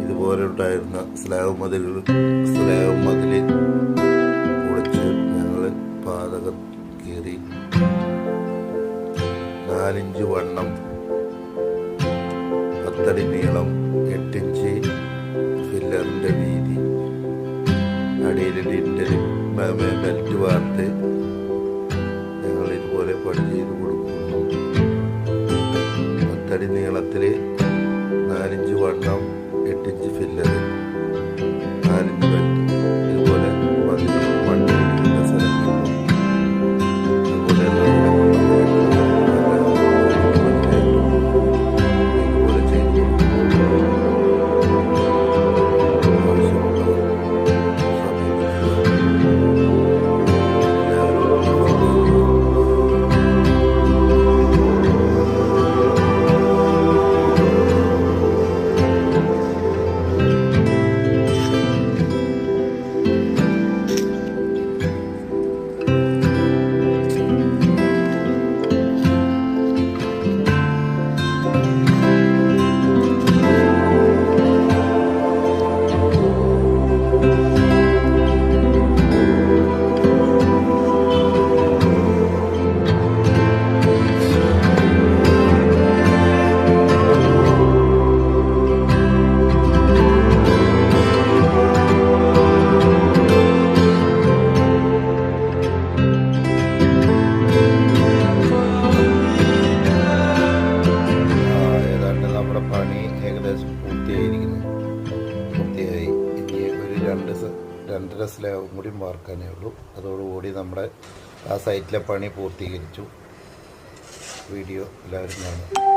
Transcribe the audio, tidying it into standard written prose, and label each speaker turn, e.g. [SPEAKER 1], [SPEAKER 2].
[SPEAKER 1] ഇതുപോലെ ഉണ്ടായിരുന്ന സ്ലാബ് മതിൽ പൊളിച്ച് ഞങ്ങൾ പാതകം കീറി 4 ഇഞ്ച് വണ്ണം 10 അടി നീളം 8 ഇഞ്ച് ഫില്ലറിൻ്റെ വീതി അടിയിൽ ബെൽറ്റ് വാർത്ത് ഞങ്ങൾ ഇതുപോലെ പണി ചെയ്ത് കൊടുക്കുന്നു. 10 അടി നീളത്തിൽ 4 ഇഞ്ച് വണ്ണം 8 ഇഞ്ച് ഫില്ലർ 4 ഇഞ്ച് ബെൽറ്റ് ഇതുപോലെ മണ്ണിടിക്കുന്ന സ്ഥലങ്ങളിലും ഇതുപോലെ ഇതുപോലെ ചെയ്തു പണി ഏകദേശം പൂർത്തിയായി. ഇനി ഒരു 2.5 സ്ലാബും കൂടി വാർക്കാനേ ഉള്ളൂ. അതോടുകൂടി നമ്മുടെ ആ സൈറ്റിലെ പണി പൂർത്തീകരിച്ചു. വീഡിയോ എല്ലാവരും കാണും.